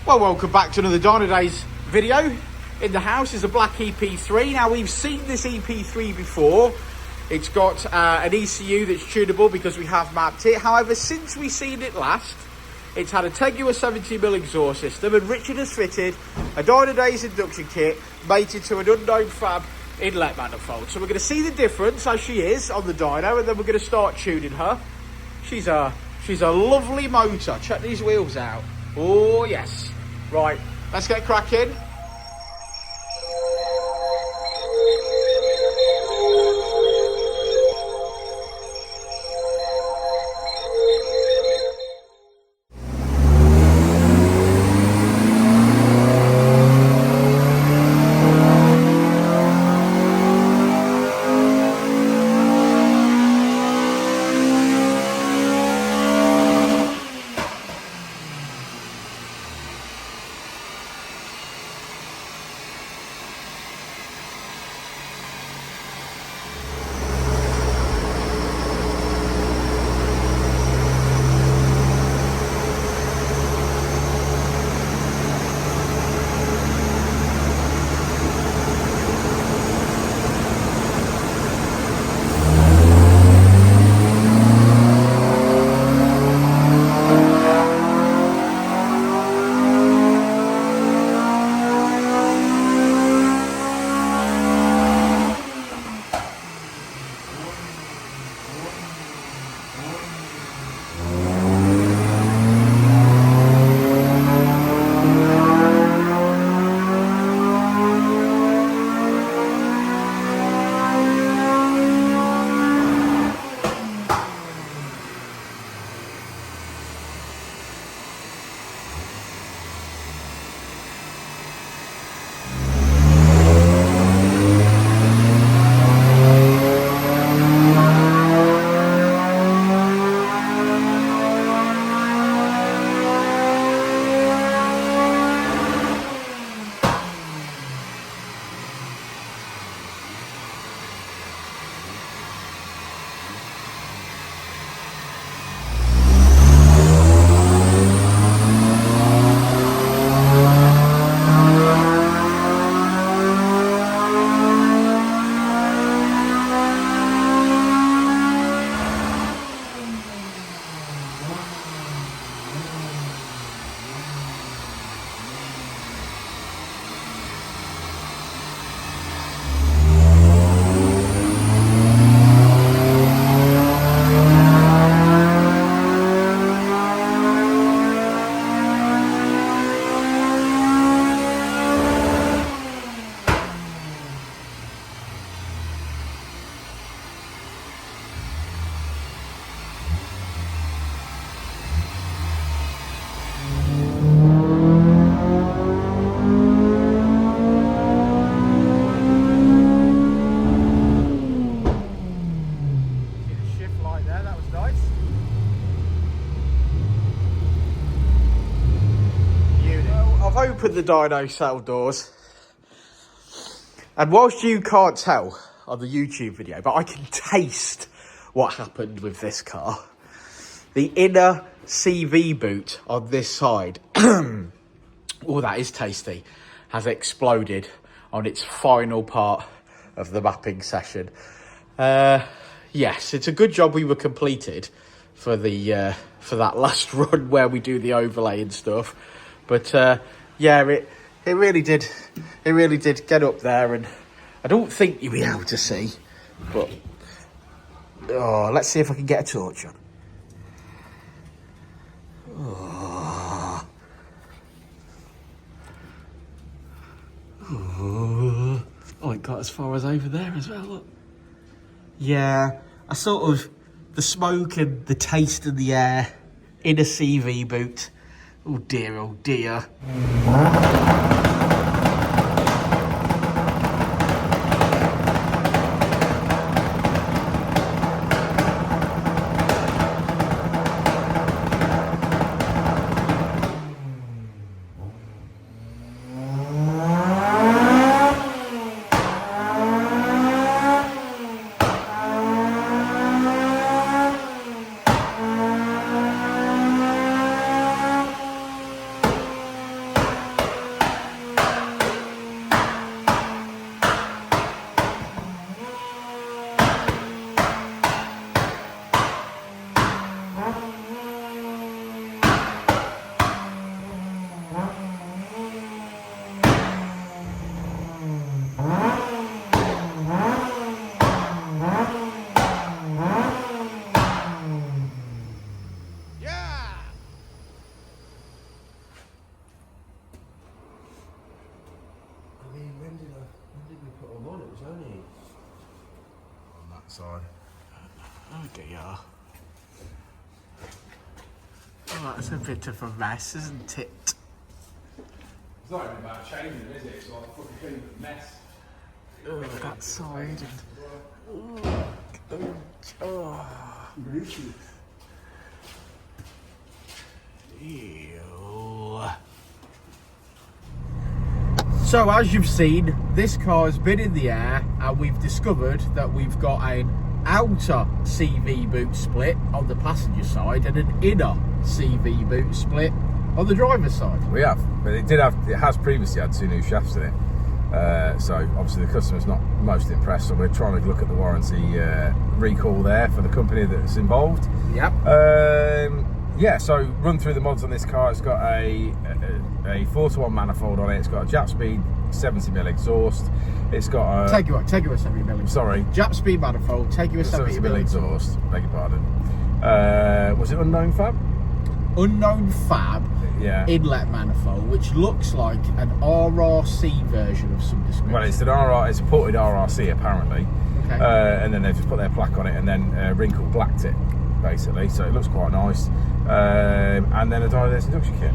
Well, welcome back to another Dynodaze video. In the house is a black EP3. Now, we've seen this EP3 before. It's got an ECU that's tunable because we have mapped it. However, since we've seen it last, it's had a Tegiwa 70mm exhaust system, and Richard has fitted a Dynodaze induction kit mated to an unknown fab inlet manifold. So we're going to see the difference as she is on the dyno, and then we're going to start tuning her. She's a lovely motor. Check these wheels out. Oh yes. Right, let's get cracking. Opened the dyno cell doors, and whilst you can't tell on the YouTube video, but I can taste what happened with this car. The inner CV boot on this side, oh, that is tasty, has exploded on its final part of the mapping session. Yes, it's a good job we were completed for the for that last run where we do the overlay and stuff, but yeah, it really did get up there, and I don't think you'll be able to see, but oh, let's see if I can get a torch on. Oh, it got as far as over there as well, look. Yeah, I sort of, the smoke and the taste in the air in a CV boot. Oh dear, oh dear. side. Oh dear. Oh, that's a bit of a mess, isn't it? It's not even about changing them, is it? It's like a fucking clean mess. Oh, that side. Ew. So as you've seen, this car has been in the air and we've discovered that we've got an outer CV boot split on the passenger side and an inner CV boot split on the driver's side. We have, but it has previously had 2 new shafts in it. So obviously the customer's not most impressed, so we're trying to look at the warranty recall there for the company that's involved. Yep. Yeah, so run through the mods on this car. It's got a 4-to-1 manifold on it. It's got a Japspeed 70mm exhaust. It's got a Tegiwa 70mm. Sorry, Japspeed manifold, Tegiwa 70mm exhaust. Beg your pardon. Was it unknown fab? Unknown fab. Yeah. Inlet manifold, which looks like an RRC version of some description. Well, it's a ported RRC apparently. Okay. And then they've just put their plaque on it and then wrinkle blacked it, basically. So it looks quite nice. And then a Dynodaze induction kit.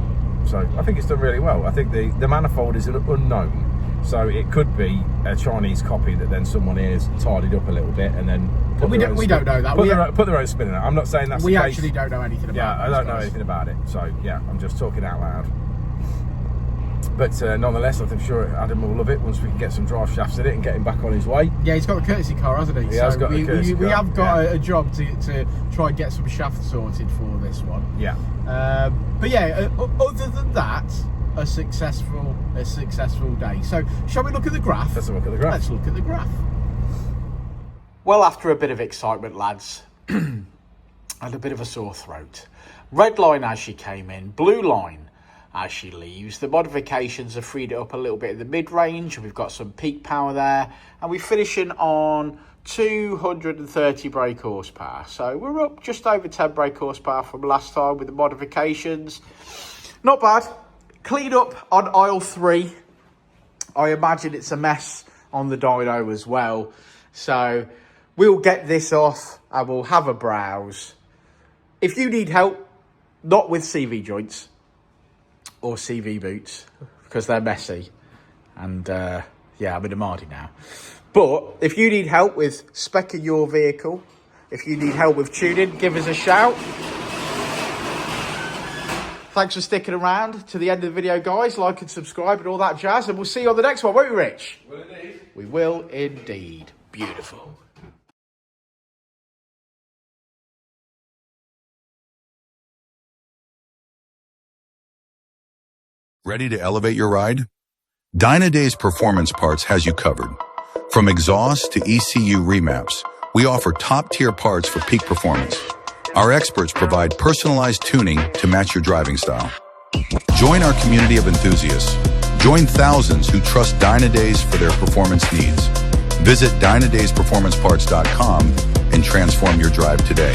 So I think it's done really well. I think the manifold is an unknown. So it could be a Chinese copy that then someone has tidied up a little bit and then we don't know that. Put their own spin in it. I'm not saying that's we the case. actually don't know anything about it. Yeah, I don't know anything about it. So yeah, I'm just talking out loud. But nonetheless, I'm sure Adam will love it once we can get some drive shafts in it and get him back on his way. Yeah, he's got a courtesy car, hasn't he? He has got a courtesy car. We have got a job to try and get some shafts sorted for this one. Yeah. But yeah, other than that, a successful day. So shall we look at the graph? Let's look at the graph. Let's look at the graph. Well, after a bit of excitement, lads, and a bit of a sore throat. Red line as she came in, blue line as she leaves. The modifications have freed it up a little bit in the mid-range. We've got some peak power there, and we're finishing on 230 brake horsepower. So we're up just over 10 brake horsepower from last time with the modifications. Not bad. Clean up on aisle 3. I imagine it's a mess on the dyno as well. So we'll get this off and we'll have a browse. If you need help, not with CV joints or CV boots, because they're messy. And yeah, I'm in a Mardy now. But if you need help with speccing your vehicle, if you need help with tuning, give us a shout. Thanks for sticking around to the end of the video, guys. Like and subscribe and all that jazz. And we'll see you on the next one, won't we, Rich? Will indeed. We will indeed. Beautiful. Ready to elevate your ride? Dynodaze Performance Parts has you covered. From exhaust to ECU remaps, we offer top-tier parts for peak performance. Our experts provide personalized tuning to match your driving style. Join our community of enthusiasts. Join thousands who trust Dynodaze for their performance needs. Visit DynodazePerformanceParts.com and transform your drive today.